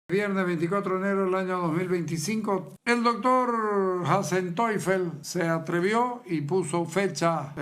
Viernes 24 de enero del año 2025, el doctor Hassan Teufel se atrevió y puso fecha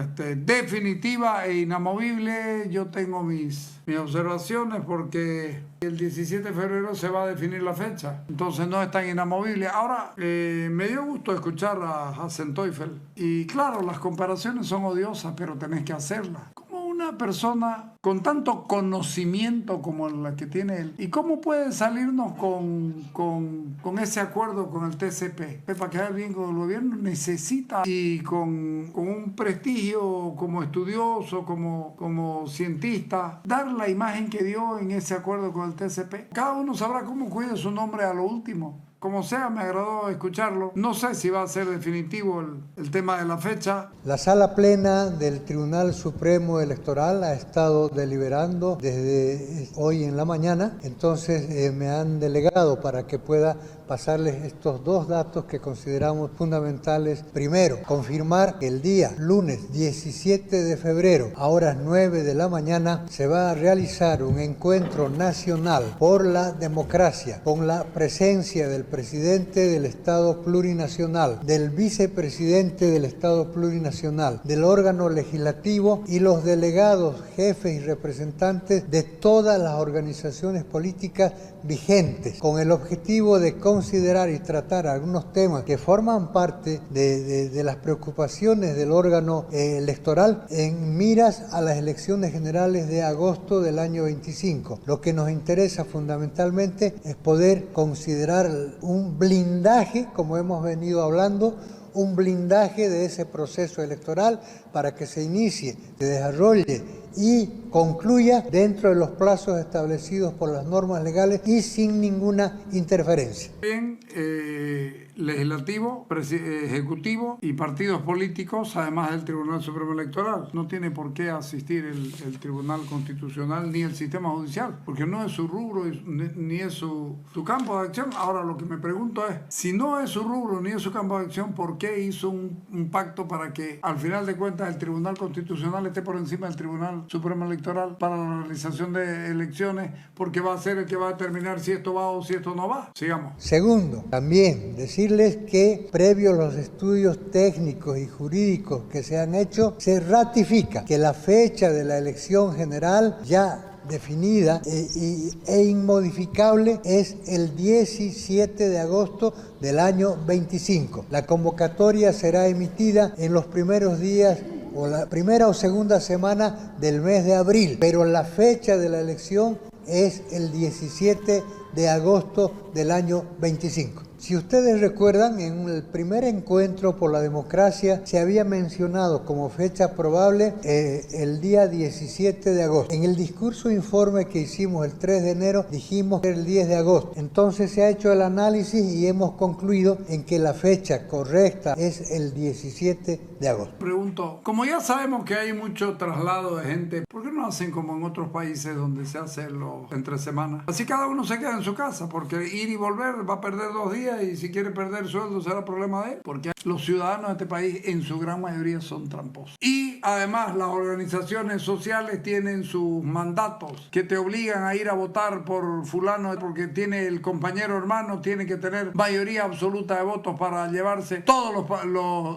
definitiva e inamovible. Yo tengo mis observaciones porque el 17 de febrero se va a definir la fecha, entonces no es tan inamovible. Ahora, me dio gusto escuchar a Hassan Teufel y claro, las comparaciones son odiosas, pero tenés que hacerlas. Una persona con tanto conocimiento como la que tiene él, ¿y cómo puede salirnos con ese acuerdo con el TCP? Para quedar bien con el gobierno necesita, y con un prestigio como estudioso, como cientista, dar la imagen que dio en ese acuerdo con el TCP. Cada uno sabrá cómo cuida su nombre a lo último. Como sea, me agradó escucharlo. No sé si va a ser definitivo el tema de la fecha. La Sala Plena del Tribunal Supremo Electoral ha estado deliberando desde hoy en la mañana. Entonces me han delegado para que pueda pasarles estos dos datos que consideramos fundamentales. Primero, confirmar que el día lunes 17 de febrero a horas 9 de la mañana se va a realizar un encuentro nacional por la democracia con la presencia del presidente del Estado Plurinacional, del vicepresidente del Estado Plurinacional, del órgano legislativo y los delegados, jefes y representantes de todas las organizaciones políticas vigentes, con el objetivo de considerar y tratar algunos temas que forman parte de las preocupaciones del órgano electoral en miras a las elecciones generales de agosto del año 25. Lo que nos interesa fundamentalmente es poder considerar un blindaje, como hemos venido hablando, un blindaje de ese proceso electoral para que se inicie, se desarrolle y concluya dentro de los plazos establecidos por las normas legales y sin ninguna interferencia. Bien, legislativo, ejecutivo y partidos políticos, además del Tribunal Supremo Electoral. No tiene por qué asistir el Tribunal Constitucional ni el sistema judicial, porque no es su rubro ni es su campo de acción. Ahora, lo que me pregunto es, si no es su rubro ni es su campo de acción, ¿por qué hizo un pacto para que al final de cuentas el Tribunal Constitucional esté por encima del Tribunal Supremo Electoral para la realización de elecciones? Porque va a ser el que va a determinar si esto va o si esto no va. Sigamos. Segundo, también decirles que previo a los estudios técnicos y jurídicos que se han hecho, se ratifica que la fecha de la elección general ya definida e inmodificable es el 17 de agosto del año 25. La convocatoria será emitida en los primeros días o la primera o segunda semana del mes de abril, pero la fecha de la elección es el 17 de agosto del año 25. Si ustedes recuerdan, en el primer encuentro por la democracia se había mencionado como fecha probable el día 17 de agosto. En el discurso informe que hicimos el 3 de enero dijimos que era el 10 de agosto. Entonces se ha hecho el análisis y hemos concluido en que la fecha correcta es el 17 de agosto. Pregunto, como ya sabemos que hay mucho traslado de gente, ¿por qué no hacen como en otros países donde se hace entre semanas? Así cada uno se queda en su casa, porque ir y volver va a perder 2 días y si quiere perder sueldo será problema de él, porque los ciudadanos de este país en su gran mayoría son tramposos. Y además las organizaciones sociales tienen sus mandatos que te obligan a ir a votar por fulano porque tiene el compañero hermano, tiene que tener mayoría absoluta de votos para llevarse todos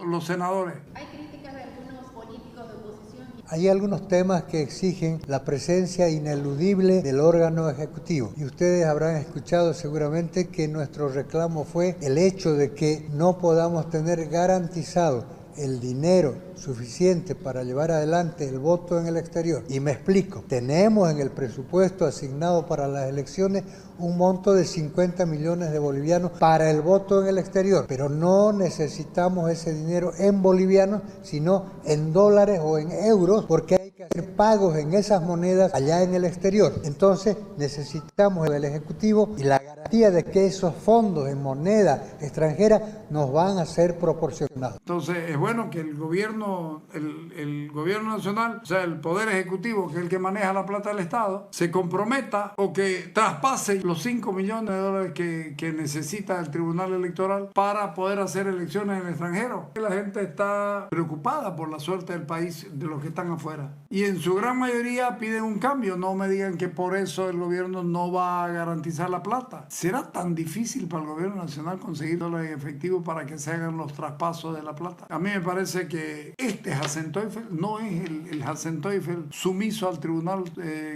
los senadores. Hay críticas de algunos políticos de oposición. Hay algunos temas que exigen la presencia ineludible del órgano ejecutivo y ustedes habrán escuchado seguramente que nuestro reclamo fue el hecho de que no podamos tener garantizado el dinero suficiente para llevar adelante el voto en el exterior. Y me explico, tenemos en el presupuesto asignado para las elecciones un monto de 50 millones de bolivianos para el voto en el exterior, pero no necesitamos ese dinero en bolivianos, sino en dólares o en euros, porque hay que hacer pagos en esas monedas allá en el exterior. Entonces necesitamos el Ejecutivo y la garantía de que esos fondos en moneda extranjera nos van a ser proporcionados. Entonces es bueno que el gobierno nacional, o sea, el Poder Ejecutivo, que es el que maneja la plata del Estado, se comprometa o que traspase los 5 millones de dólares que necesita el Tribunal Electoral para poder hacer elecciones en el extranjero. La gente está preocupada por la suerte del país, de los que están afuera. Y en su gran mayoría piden un cambio. No me digan que por eso el gobierno no va a garantizar la plata. ¿será tan difícil para el gobierno nacional conseguir dólares en efectivo para que se hagan los traspasos de la plata? A mí me parece que este Hazen Teufel no es el Hazen Teufel sumiso al Tribunal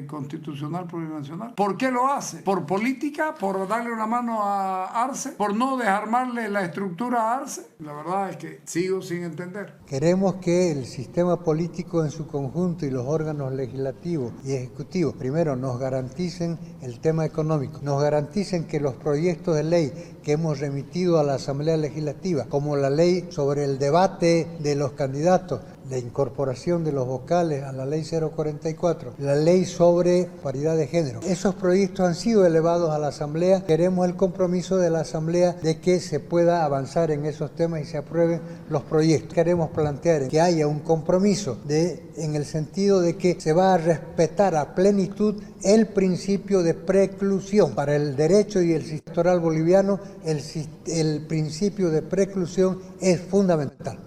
Constitucional Plurinacional. ¿Por qué lo hace? ¿Por política? ¿Por darle una mano a Arce? ¿Por no desarmarle la estructura a Arce? La verdad es que sigo sin entender. Queremos que el sistema político en su conjunto y los órganos legislativos y ejecutivos, primero, nos garanticen el tema económico, nos garanticen que los proyectos de ley que hemos remitido a la Asamblea Legislativa, como la ley sobre el debate de los candidatos, la incorporación de los vocales a la ley 044, la ley sobre paridad de género. Esos proyectos han sido elevados a la Asamblea. Queremos el compromiso de la Asamblea de que se pueda avanzar en esos temas y se aprueben los proyectos. Queremos plantear que haya un compromiso en el sentido de que se va a respetar a plenitud el principio de preclusión. Para el derecho y el sistema electoral boliviano, el principio de preclusión es fundamental.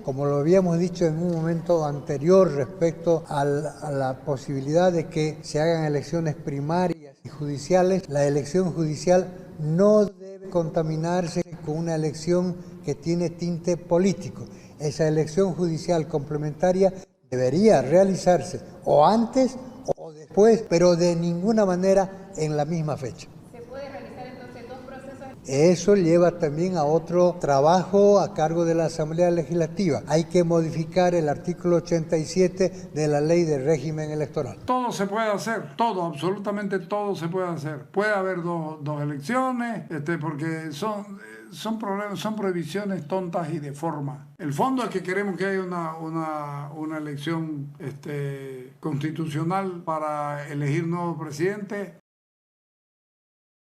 Como lo habíamos dicho en un momento anterior respecto a la posibilidad de que se hagan elecciones primarias y judiciales, la elección judicial no debe contaminarse con una elección que tiene tinte político. Esa elección judicial complementaria debería realizarse o antes o después, pero de ninguna manera en la misma fecha. Eso lleva también a otro trabajo a cargo de la Asamblea Legislativa. Hay que modificar el artículo 87 de la Ley de Régimen Electoral. Todo se puede hacer, todo, absolutamente todo se puede hacer. Puede haber dos elecciones, porque son problemas, son prohibiciones tontas y de forma. El fondo es que queremos que haya una elección constitucional para elegir nuevo presidente